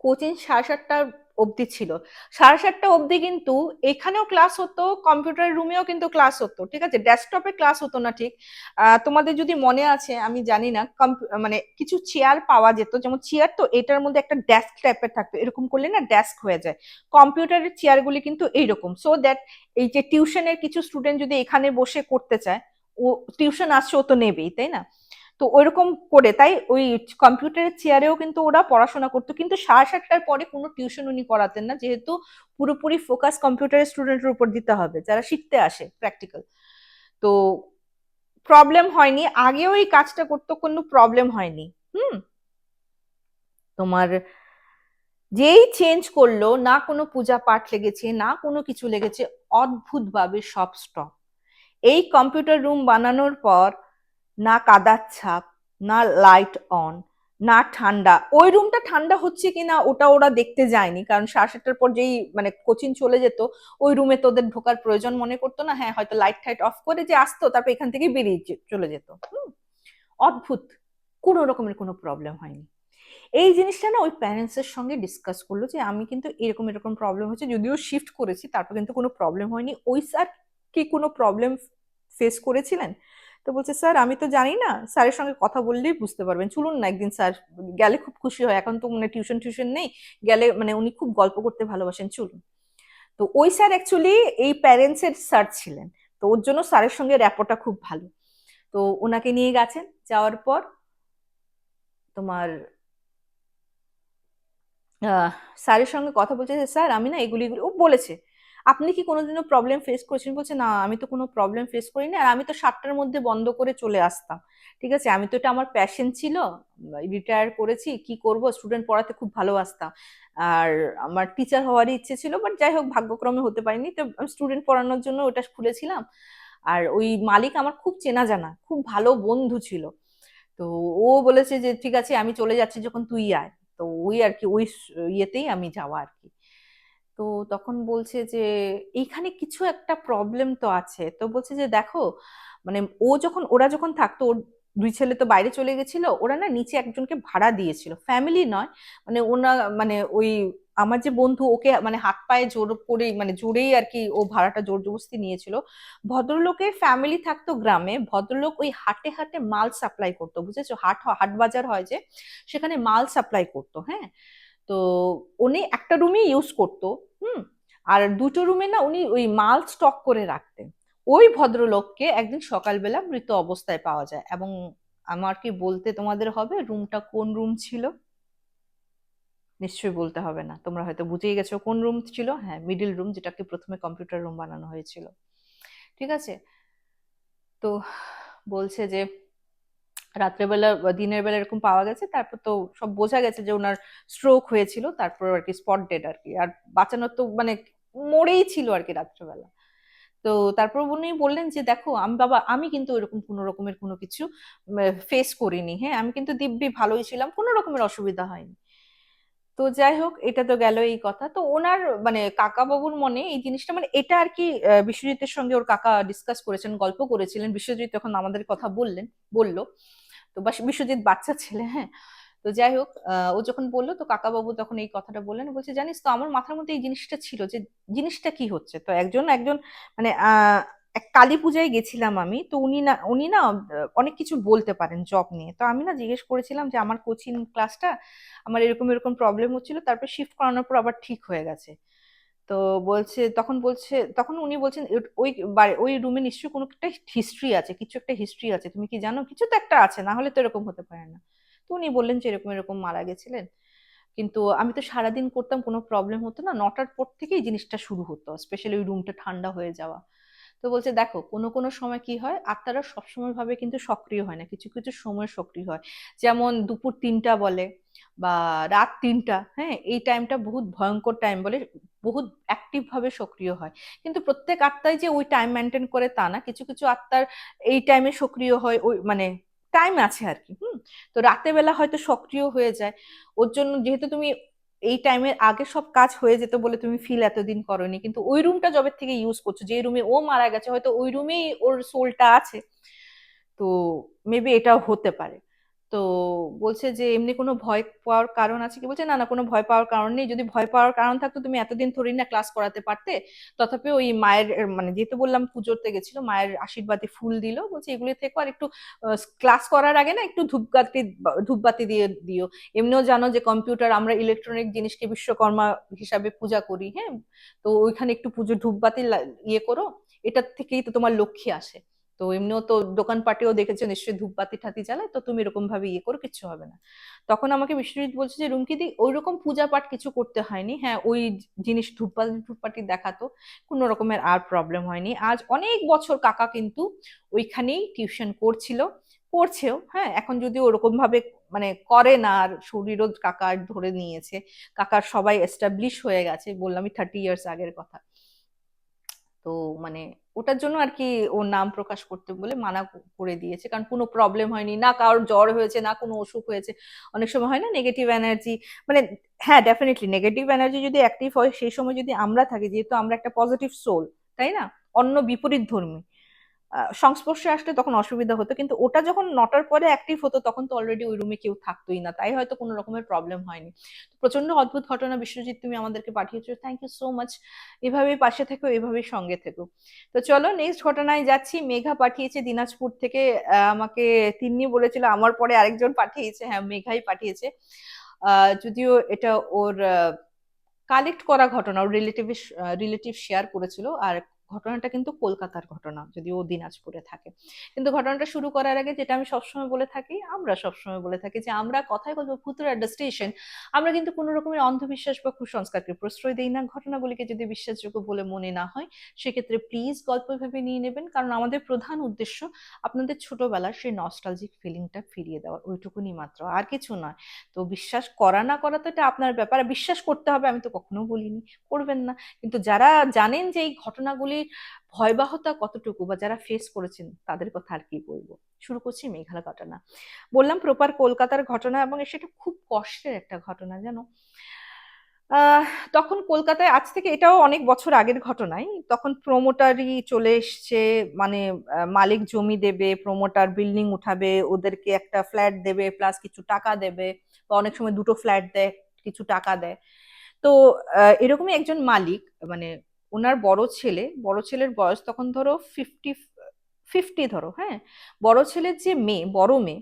কোচিং 7:30 অবধি ছিল, 7:30 অবধি কিন্তু এখানেও ক্লাস হতো, কম্পিউটার রুমেও কিন্তু ক্লাস হতো, ঠিক আছে, ডেস্কটপে ক্লাস হতো না ঠিক। তোমাদের যদি মনে আছে আমি জানি না, মানে কিছু চেয়ার পাওয়া যেত, যেমন চেয়ার তো এটার মধ্যে একটা ডেস্ক টাইপের থাকতো, এরকম করলে না ডেস্ক হয়ে যায়, কম্পিউটারের চেয়ারগুলি কিন্তু এইরকম, সো দ্যাট এই যে টিউশনের কিছু স্টুডেন্ট যদি এখানে বসে করতে চায়, ও টিউশন আসছে ও তো নেবেই, তাই না। তো ওইরকম করে, তাই ওই কম্পিউটারের চেয়ারেও কিন্তু ওরা পড়াশোনা করতো, কিন্তু 7:30টার পরে কোনো টিউশন উনি করাতেন না, যেহেতু পুরোপুরি ফোকাস কম্পিউটারের স্টুডেন্টের উপর দিতে হবে যারা শিখতে আসে প্র্যাকটিক্যাল। তো প্রবলেম হয়নি, আগেও এই কাজটা করতো, কোনো প্রবলেম হয়নি। হুম, তোমার যেই চেঞ্জ করলো, না কোনো পূজা পাঠ লেগেছে, না কোনো কিছু লেগেছে, অদ্ভুত ভাবে সব স্টপ। এই কম্পিউটার রুম বানানোর পর না কাদার ছাপ, না লাইট অন, না ঠান্ডা। ওই রুমটা ঠান্ডা হচ্ছে কিনা ওটা ওরা দেখতে যায়নি, কারণ 7:30টার পর যেই মানে কোচিং চলে যেত, ওই রুমে তোদের ঢোকার প্রয়োজন মনে করতো না। হ্যাঁ, হয়তো লাইট টাইট অফ করে যে আসতো, তারপর এখান থেকে বেরিয়ে চলে যেত। অদ্ভুত, কোনো রকমের কোনো প্রবলেম হয়নি। এই জিনিসটা না ওই প্যারেন্টস এর সঙ্গে ডিসকাস করলো যে আমি কিন্তু এরকম এরকম প্রবলেম হচ্ছে, যদিও শিফট করেছি তারপর কিন্তু কোনো প্রবলেম হয়নি। ওই স্যার কি কোনো প্রবলেম ফেস করেছিলেন? তো বলছে স্যার আমি তো জানি না, স্যারের সঙ্গে কথা বললেই বুঝতে পারবেন, চলুন না একদিন, স্যার গেলে খুব খুশি হয়, এখন তো মানে টিউশন টিউশন নেই, গেলে মানে উনি খুব গল্প করতে ভালোবাসেন, চলুন। তো ওই স্যার অ্যাকচুয়ালি এই প্যারেন্টস এর স্যার ছিলেন, তো ওর জন্য স্যারের সঙ্গে র্যাপোটা খুব ভালো। তো ওনাকে নিয়ে গেছেন, যাওয়ার পর তোমার আহ, স্যারের সঙ্গে কথা বলছে যে স্যার আমি না এগুলি এগুলি ও বলেছে, আপনি কি কোনোদিনও প্রবলেম ফেস করেছেন? বলছে না আমি তো কোনো প্রবলেম ফেস করিনি, আর আমি তো 7টার মধ্যে বন্ধ করে চলে আসতাম। ঠিক আছে, আমি তো এটা আমার প্যাশন ছিল, রিটায়ার করেছি, কি করব, স্টুডেন্ট পড়াতে খুব ভালোবাসতাম, আর আমার টিচার হওয়ারই ইচ্ছে ছিল, বাট যাই হোক ভাগ্যক্রমে হতে পারিনি, তো আমি স্টুডেন্ট পড়ানোর জন্য ওটা খুলেছিলাম। আর ওই মালিক আমার খুব চেনা জানা, খুব ভালো বন্ধু ছিল। তো ও বলেছে যে ঠিক আছে আমি চলে যাচ্ছি, যখন তুই আয়। তো ওই আর কি ওই ইয়েতেই আমি যাওয়া আর কি। তো তখন বলছে যে এইখানে কিছু একটা প্রবলেম তো আছে। তো বলছে যে দেখো, মানে ওরা যখন থাকতো, ওর দুই ছেলে তো বাইরে চলে গেছিল, ওরা না নিচে একজনকে ভাড়া দিয়েছিল, ফ্যামিলি নয়, মানে মানে ওই আমার যে বন্ধু ওকে মানে হাত পায়ে জোর করে মানে জোরেই আর কি ও ভাড়াটা জোর জবরদস্তি নিয়েছিল। ভদ্রলোকের ফ্যামিলি থাকতো গ্রামে, ভদ্রলোক ওই হাটে হাটে মাল সাপ্লাই করতো, বুঝেছো, হাট হাট বাজার হয় যে, সেখানে মাল সাপ্লাই করতো। হ্যাঁ, তো উনি একটা রুমই ইউজ করতো। হুম, আর দুটো রুমে না উনি ওই মাল স্টক করে রাখতেন। ওই ভদ্রলোককে একদিন সকালবেলা মৃত অবস্থায় পাওয়া যায়। এবং আমার কি বলতে তোমাদের হবে রুমটা কোন রুম ছিল? নিশ্চয়ই বলতে হবে না, তোমরা হয়তো বুঝেই গেছো কোন রুম ছিল। হ্যাঁ, মিডিল রুম, যেটাকে প্রথমে কম্পিউটার রুম বানানো হয়েছিল। ঠিক আছে, তো বলছে যে রাত্রেবেলা বা দিনের বেলা এরকম পাওয়া গেছে, তারপর তো সব বোঝা গেছে যে ওনার স্ট্রোক হয়েছিল, তারপর আর কি স্পট ডেড আর কি, আর বাঁচানোর তো মানে মরেই ছিল আর কি রাত্রেবেলা। তো তারপর উনি বললেন যে দেখো আমি বাবা, আমি কিন্তু এরকম কোনো রকমের কোনো কিছু ফেস করিনি, হ্যাঁ আমি কিন্তু দিব্যি ভালোই ছিলাম, কোনো রকমের অসুবিধা হয়নি। তো যাই হোক, এটা তো গেল এই কথা। তো ওনার মানে কাকা বাবুর মনে এই জিনিসটা মানে এটা আর কি বিশ্বজিতের সঙ্গে ওর কাকা ডিসকাস করেছেন, গল্প করেছিলেন। বিশ্বজিৎ তখন আমাদের কথা বললো। তো বিশ্বজিৎ বাচ্চা ছেলে, হ্যাঁ। তো যাই হোক, ও যখন বললো তো কাকা বাবু তখন এই কথাটা বললেন, বলছে জানিস তো আমার মাথার মধ্যে এই জিনিসটা ছিল যে জিনিসটা কি হচ্ছে। তো একজন একজন মানে এক কালী পূজায় গেছিলাম আমি, তো উনি না অনেক কিছু বলতে পারেন জব নিয়ে। তো আমি না জিজ্ঞেস করেছিলাম যে আমার কোচিং ক্লাসটা আমার এরকম এরকম প্রবলেম হচ্ছিল, তারপর শিফট করানোর পর আবার ঠিক হয়ে গেছে। তো তখন উনি বলছেন ওই ওই রুমে নিশ্চয়ই কোনো একটা হিস্ট্রি আছে, কিছু একটা হিস্ট্রি আছে, তুমি কি জানো? কিছু তো একটা আছে, না হলে তো এরকম হতে পারে না। তো উনি বললেন যে এরকম এরকম মারা গেছিলেন, কিন্তু আমি তো সারাদিন করতাম, কোনো প্রবলেম হতো না, 9টার পর থেকেই জিনিসটা শুরু হতো, স্পেশালি ওই রুমটা ঠান্ডা হয়ে যাওয়া। তো বলছে দেখো কোনো কোনো সময় কি হয়, আত্মারা সবসময় ভাবে কিন্তু সক্রিয় হয় না, কিছু কিছু সময় সক্রিয় হয়। যেমন দুপুর 3টা বলে, বা রাত 3টা, হ্যাঁ এই টাইমটা বহুত ভয়ঙ্কর টাইম বলে, বহুত অ্যাক্টিভ ভাবে সক্রিয় হয়। কিন্তু প্রত্যেক আত্মাই যে ওই টাইম মেনটেন করে তা না, কিছু কিছু আত্মার এই টাইমে সক্রিয় হয়, ওই মানে টাইম আছে আর কি। তো রাতের বেলা হয়তো সক্রিয় হয়ে যায়। ওর জন্য যেহেতু তুমি এই টাইমের আগে সব কাজ হয়ে যেত বলে তুমি ফিল এতদিন করোনি, কিন্তু ওই রুমটা যবে থেকে ইউজ করছো, যে রুমে ও মারা গেছে, হয়তো ওই রুমেই ওর সোলটা আছে। তো মেবি এটাও হতে পারে। তো বলছে যে এমনি কোনো ভয় পাওয়ার কারণ আছে কি? বলছে না না, কোনো ভয় পাওয়ার কারণ নেই, যদি ভয় পাওয়ার কারণ থাকতো তুমি এতদিন ধরে না ক্লাস করাতে পারতে। তথাপি ওই মায়ের মানে যেহেতু বললাম পুজোতে গেছিল, মায়ের আশীর্বাদে ফুল দিল, বলছে এগুলি থেকে আর একটু ক্লাস করার আগে না একটু ধূপবাতি দিয়ে দিও। এমনিও জানো যে কম্পিউটার আমরা ইলেকট্রনিক জিনিসকে বিশ্বকর্মা হিসাবে পূজা করি, হ্যাঁ। তো ওইখানে একটু পুজো ধূপবাতি ইয়ে করো, এটার থেকেই তো তোমার লক্ষ্মী আসে। তো এমনিও তো দোকানপাটেও দেখেছো নিশ্চয়ই ধূপবাতি ঠাতি জ্বালায়, তো তুমি এরকম ভাবে ইয়ে করো, কিচ্ছু হবে না। তখন আমাকে বিশ্বজিৎ বলছে যে রুমকিদি ওই রকম পূজা পাঠ কিছু করতে হয়নি, হ্যাঁ ওই জিনিস ধূপবাতি ধূপপাটি দেখাতো, কোনো রকমের আর প্রবলেম হয়নি। আজ অনেক বছর কাকা কিন্তু ওইখানেই টিউশন করছিল, করছেও, হ্যাঁ এখন যদি ওরকম ভাবে মানে করে না, আর শরীরও কাকার ধরে নিয়েছে, কাকার সবাই এস্টাবলিশ হয়ে গেছে, বললামই 30 ইয়ার্স আগের কথা। তো মানে ওটার জন্য আর কি ওর নাম প্রকাশ করতে বলে মানা করে দিয়েছে, কারণ কোনো প্রবলেম হয়নি, না কারোর জ্বর হয়েছে, না কোনো অসুখ হয়েছে। অনেক সময় হয় না নেগেটিভ এনার্জি, মানে হ্যাঁ ডেফিনেটলি নেগেটিভ এনার্জি যদি অ্যাক্টিভ হয় সেই সময় যদি আমরা থাকি, যেহেতু আমরা একটা পজিটিভ সোল, তাই না, অন্য বিপরীত ধর্মী, সংস্পর্শে আসলে তখন অসুবিধা হতো, কিন্তু ওটা যখন 9টার পরে অ্যাক্টিভ হতো তখন তো অলরেডি ওই রুমে কেউ থাকতোই না, তাই হয়তো কোনো রকমের প্রবলেম হয়নি। প্রচন্ড অদ্ভুত ঘটনা বিশ্বজিৎ, তুমি আমাদেরকে পাঠিয়েছো, থ্যাংক ইউ সো মাচ। এভাবেই পাশে থেকো, এভাবেই সঙ্গে থেকো। তো চলো নেক্সট ঘটনায় যাচ্ছি। মেঘা পাঠিয়েছে দিনাজপুর থেকে। আমাকে তিন্নি বলেছিল, আমার পরে আরেকজন পাঠিয়েছে, হ্যাঁ মেঘাই পাঠিয়েছে। যদিও এটা ওর কালেক্ট করা ঘটনা, ওর রিলেটিভ শেয়ার করেছিল, আর ঘটনাটা কিন্তু কলকাতার ঘটনা, যদিও ও দিনাজপুরে থাকে। কিন্তু ঘটনাটা শুরু করার আগে যেটা আমি সবসময় বলে থাকি, আমরা সবসময় বলে থাকি যে আমরা কথায় বলবো ভূতুর আড্ডা স্টেশন, আমরা কিন্তু কোনো রকমের অন্ধবিশ্বাস বা কুসংস্কারকে প্রশ্রয় দিই না। ঘটনাগুলিকে যদি বিশ্বাসযোগ্য বলে মনে না হয় সেক্ষেত্রে প্লিজ গল্প ভেবে নিয়ে নেবেন, কারণ আমাদের প্রধান উদ্দেশ্য আপনাদের ছোটবেলার সেই নস্টালজিক ফিলিংটা ফিরিয়ে দেওয়ার, ওইটুকুনি মাত্র, আর কিছু নয়। তো বিশ্বাস করা না করা তো এটা আপনার ব্যাপার, বিশ্বাস করতে হবে আমি তো কখনো বলিনি, করবেন না। কিন্তু যারা জানেন যে এই ঘটনাগুলির ভয়াবহতা কতটুকু, বা যারা ফেস করেছেন তাদের কথা আর কি বলবো। শুরু করছি মেঘালয় ঘটনা। বললাম প্রপার কলকাতার ঘটনা, এবং সেটা খুব কষ্টের একটা ঘটনা জানো। আহ তখন কলকাতায়, আজ থেকে এটাও অনেক বছর আগের ঘটনাই, তখন প্রমোটারই চলে এসছে, মানে মালিক জমি দেবে, প্রমোটার বিল্ডিং উঠাবে, ওদেরকে একটা ফ্ল্যাট দেবে প্লাস কিছু টাকা দেবে, বা অনেক সময় দুটো ফ্ল্যাট দেয়, কিছু টাকা দেয়। তো এরকমই একজন মালিক, মানে ওনার বড় ছেলের বয়স তখন ধরো 50 ধরো, হ্যাঁ। বড় ছেলের যে মেয়ে, বড় মেয়ে,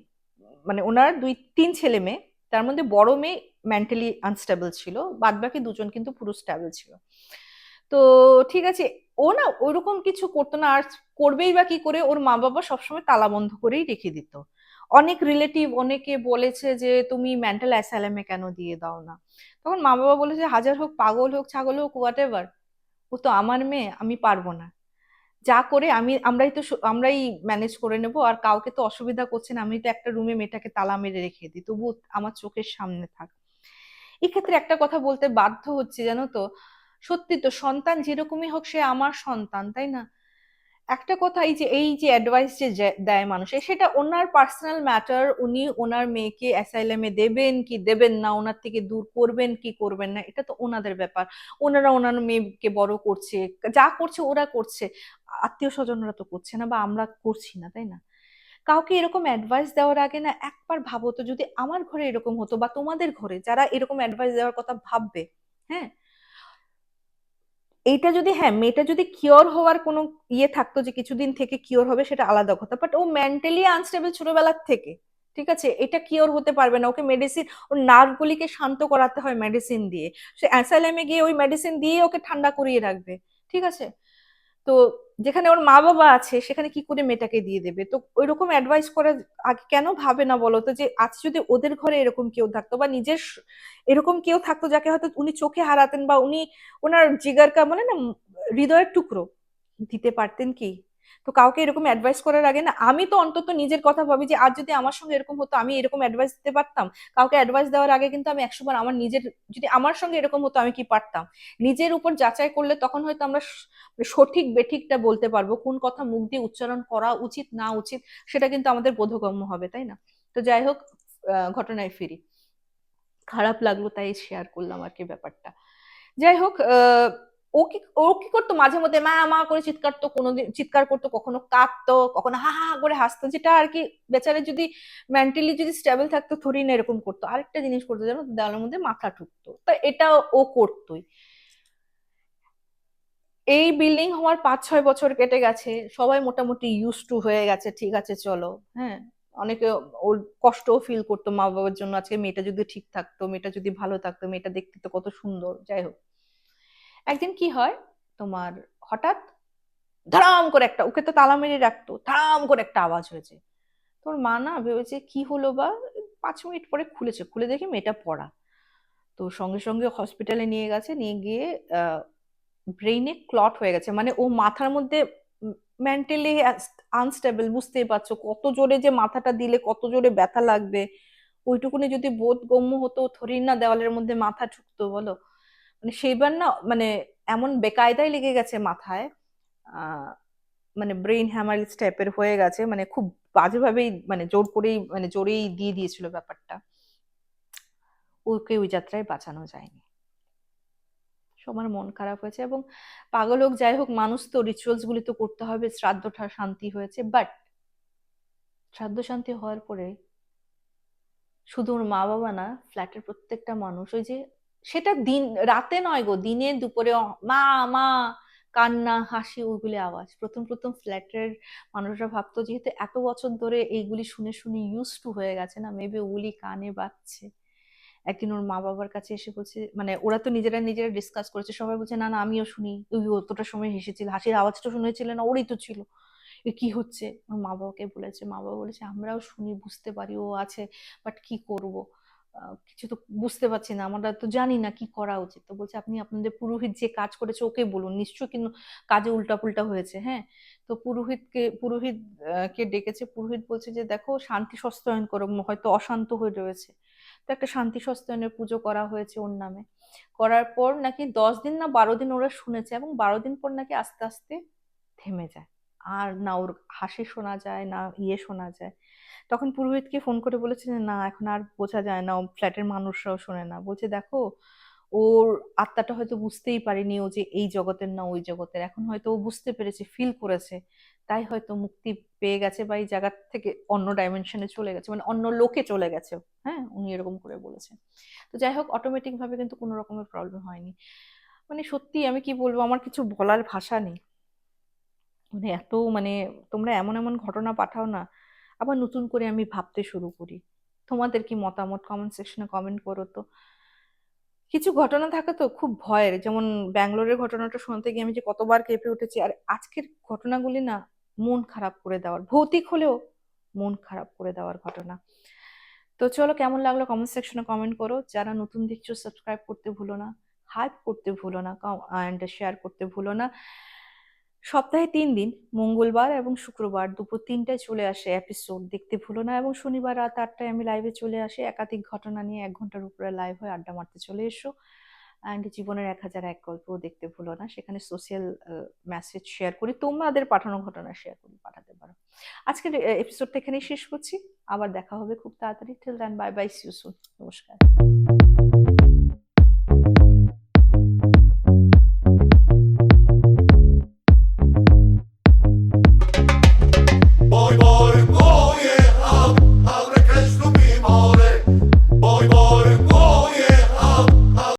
মানে ওনার 2 3 ছেলে মেয়ে, তার মধ্যে বড় মেয়ে মেন্টালি আনস্টেবল ছিল, বাদ বাকি দুজন কিন্তু পুরো স্টেবল ছিল। তো ঠিক আছে, ও না ওইরকম কিছু করতো না, আর করবেই বা কি করে, ওর মা বাবা সবসময় তালা বন্ধ করেই রেখে দিত। অনেক রিলেটিভ অনেকে বলেছে যে তুমি মেন্টাল অ্যাসাইলামে কেন দিয়ে দাও না, তখন মা বাবা বলেছে হাজার হোক, পাগল হোক, ছাগল হোক, হোয়াট এভার, ও তো আমার মেয়ে, আমি পারবো না, যা করে আমরাই ম্যানেজ করে নেবো, আর কাউকে তো অসুবিধা করছে না, আমি তো একটা রুমে মেয়েটাকে তালা মেরে রেখে দিই, তবু আমার চোখের সামনে থাক। এক্ষেত্রে একটা কথা বলতে বাধ্য হচ্ছে, জানো তো, সত্যি তো, সন্তান যেরকমই হোক সে আমার সন্তান, তাই না। একটা কথা, এই যে অ্যাডভাইস যে দেয় মানুষে, সেটা ওনার পার্সোনাল ম্যাটার, উনি ওনার মেয়েকে অ্যাসাইলামে দেবেন কি দেবেন না, ওনার থেকে দূর করবেন কি করবেন না, এটা তো ওনাদের ব্যাপার। ওনারা ওনার মেয়েকে বড় করছে, যা করছে ওরা করছে, আত্মীয় স্বজনরা তো করছে না, বা আমরা করছি না, তাই না। কাউকে এরকম অ্যাডভাইস দেওয়ার আগে না একবার ভাবো তো, যদি আমার ঘরে এরকম হতো, বা তোমাদের ঘরে যারা এরকম অ্যাডভাইস দেওয়ার কথা ভাববে, হ্যাঁ, এইটা যদি, হ্যাঁ মেয়েটা যদি কিওর হওয়ার কোনো ইয়ে থাকতো যে কিছুদিন থেকে কিওর হবে, সেটা আলাদা কথা, বাট ও মেন্টালি আনস্টেবল ছোটবেলার থেকে, ঠিক আছে, এটা কিওর হতে পারবে না, ওকে মেডিসিন, ওর নার্ভ গুলিকে শান্ত করাতে হয় মেডিসিন দিয়ে, সে অ্যাসাইলামে গিয়ে ওই মেডিসিন দিয়ে ওকে ঠান্ডা করিয়ে রাখবে, ঠিক আছে। তো যেখানে ওর মা বাবা আছে সেখানে কি করে মেয়েটাকে দিয়ে দেবে, তো ওইরকম অ্যাডভাইস করে আগে কেন ভাবে না বলো তো, যে আজ যদি ওদের ঘরে এরকম কেউ থাকতো, বা নিজের এরকম কেউ থাকতো যাকে হয়তো উনি চোখে হারাতেন, বা উনি ওনার জিগার কা বলে না, হৃদয়ের টুকরো দিতে পারতেন কি। তো কাউকে এরকম অ্যাডভাইস করার আগে না, আমি তো অন্তত নিজের কথা ভাবি যে আজ যদি আমার সঙ্গে এরকম হতো আমি এরকম অ্যাডভাইস দিতে পারতাম। কাউকে অ্যাডভাইস দেওয়ার আগে কিন্তু আমি 100 বার আমার নিজের, যদি আমার সঙ্গে এরকম হতো আমি কি পারতাম, নিজের উপর যাচাই করলে তখন হয়তো আমরা সঠিক বেঠিকটা বলতে পারবো, কোন কথা মুখ দিয়ে উচ্চারণ করা উচিত না উচিত, সেটা কিন্তু আমাদের বোধগম্য হবে, তাই না। তো যাই হোক, ঘটনায় ফিরি, খারাপ লাগলো তাই শেয়ার করলাম আর কি ব্যাপারটা। যাই হোক, ও কি করতো, মাঝে মধ্যে মা মা করে চিৎকার, তো কোনোদিন চিৎকার করতো, কখনো কাঁদতো, কখনো হা হা হা করে হাসতো, যেটা আর কি বেচারা যদি মেন্টালি যদি স্টেবল থাকতো থোড়ি না এরকম করতো। আরেকটা জিনিস করতো জানো, দেওয়ালের মধ্যে মাথা ঠুকতো, তো এটা ও করতোই। এই বিল্ডিং হওয়ার 5 6 বছর কেটে গেছে, সবাই মোটামুটি ইউজ টু হয়ে গেছে, ঠিক আছে চলো, হ্যাঁ। অনেকে ওর কষ্টও ফিল করতো মা বাবার জন্য, আজকে মেয়েটা যদি ঠিক থাকতো, মেয়েটা যদি ভালো থাকতো, মেয়েটা দেখতে তো কত সুন্দর। যাই হোক, একদিন কি হয় তোমার, হঠাৎ ধড়াম করে একটা, ওকে তো তালা মেরে রাখতো, ধড়াম করে একটা আওয়াজ হয়েছে। তোর মা না ভেবেছে কি হলো, বা 5 মিনিট পরে খুলেছে, খুলে দেখি মেয়েটা পড়া। তো সঙ্গে সঙ্গে হসপিটালে নিয়ে গেছে, নিয়ে গিয়ে ব্রেইনে ক্লট হয়ে গেছে, মানে ও মাথার মধ্যে মেন্টালি আনস্টেবল, বুঝতেই পারছো কত জোরে যে মাথাটা দিলে কত জোরে ব্যথা লাগবে, ওইটুকুনি যদি বোধগম্য হতো, থরি না দেওয়ালের মধ্যে মাথা ঢুকতো বলো। মানে সেইবার না মানে এমন বেকায়দায় লেগে গেছে মাথায়, আহ মানে ব্রেইন হ্যামারেজ টাইপের হয়ে গেছে, মানে খুব বাজেভাবেই মানে জোর করেই মানে জোরেই দিয়ে দিয়েছিল ব্যাপারটা। ওকে ওই যাত্রায় বাঁচানো যায়নি। সবার মন খারাপ হয়েছে। এবং পাগল হোক যাই হোক, মানুষ তো রিচুয়ালস গুলি তো করতে হবে। শ্রাদ্ধটা শান্তি হয়েছে, বাট শ্রাদ্ধ শান্তি হওয়ার পরে শুধু ওর মা বাবা না, ফ্ল্যাটের প্রত্যেকটা মানুষ ওই যে, সেটা দিন রাতে নয় গো, দিনে দুপুরে মা মা কান্না হাসি ওইগুলি আওয়াজ। প্রথম প্রথম ফ্ল্যাটের মানুষরা ভাবতো যেহেতু এত বছর ধরে এইগুলি শুনে শুনে ইউজ টু হয়ে গেছে না, মেবি ওগুলি কানে বাজছে। একদিন ওর মা বাবার কাছে এসে বলছে, মানে ওরা তো নিজেরা নিজেরা ডিসকাস করেছে, সবাই বলছে না না আমিও শুনি, ওই অতটা সময় হেসেছিল, হাসির আওয়াজটা শুনেছিলেন না, ওরই তো ছিল। এ কি হচ্ছে, ওর মা বাবাকে বলেছে, মা বাবা বলেছে আমরাও শুনি, বুঝতে পারি ও আছে, বাট কি করব, কিছু তো বুঝতে পারছি না, আমরা তো জানি না কি করা উচিত। তো বলছে আপনি আপনাদের পুরোহিত যে কাজ করেছে ওকে বলুন, নিশ্চয় কিন্তু কাজে উল্টাপুল্টা হয়েছে। হ্যাঁ, তো পুরোহিত কে ডেকেছে। পুরোহিত বলছে যে দেখো শান্তি সস্তায়ন করো, হয়তো অশান্ত হয়ে রয়েছে। তো একটা শান্তি সস্তায়নের পুজো করা হয়েছে ওর নামে। করার পর নাকি 10 দিন না 12 দিন ওরা শুনেছে, এবং 12 দিন পর নাকি আস্তে আস্তে থেমে যায়। আর না ওর হাসি শোনা যায় না ইয়ে শোনা যায়। তখন পুরোহিতকে ফোন করে বলেছে যে না এখন আর বোঝা যায় না, ফ্ল্যাটের মানুষরাও শোনে না। বলছে দেখো ওর আত্মাটা হয়তো বুঝতেই পারেনি ও যে এই জগতের না ওই জগতের, এখন হয়তো ও বুঝতে পেরেছে, ফিল করেছে, তাই হয়তো মুক্তি পেয়ে গেছে, বা এই জায়গা থেকে অন্য ডাইমেনশনে চলে গেছে, মানে অন্য লোকে চলে গেছে। হ্যাঁ, উনি এরকম করে বলেছেন। তো যাই হোক, অটোমেটিক ভাবে কিন্তু কোনো রকমের প্রবলেম হয়নি। মানে সত্যি আমি কি বলবো, আমার কিছু বলার ভাষা নেই। মানে এত মানে তোমরা এমন এমন ঘটনা পাঠাও না, আবার নতুন করে আমি ভাবতে শুরু করি। তোমাদের কি মতামত কমেন্ট সেকশনে কমেন্ট করো তো। কিছু ঘটনা থাকে তো খুব ভয়ের, যেমন ব্যাঙ্গালোরের ঘটনাটা শুনতে গিয়ে আমি যে কতবার কেঁপে উঠেছি, আর আজকের ঘটনাগুলি না মন খারাপ করে দেওয়ার, ভৌতিক হলেও মন খারাপ করে দেওয়ার ঘটনা। তো চলো, কেমন লাগলো কমেন্ট সেকশনে কমেন্ট করো। যারা নতুন দেখছো সাবস্ক্রাইব করতে ভুলো না, হাইপ করতে ভুলো না, অ্যান্ড শেয়ার করতে ভুলো না। সপ্তাহে 3 দিন, মঙ্গলবার এবং শুক্রবার দুপুর 3টায় চলে আসে এপিসোড, দেখতে ভুলো না। এবং শনিবার রাত 8টায় আমি লাইভে চলে আসি, একাধিক ঘটনা নিয়ে 1 ঘন্টার উপরে লাইভ হয়ে আড্ডা মারতে চলে এসো। অ্যান্ড জীবনের 1001 গল্পও দেখতে ভুলো না, সেখানে সোশ্যাল মেসেজ শেয়ার করি, তোমাদের পাঠানো ঘটনা শেয়ার করি, পাঠাতে পারো। আজকের এপিসোডটা এখানেই শেষ করছি, আবার দেখা হবে খুব তাড়াতাড়ি। Till then bye bye, see you soon, নমস্কার।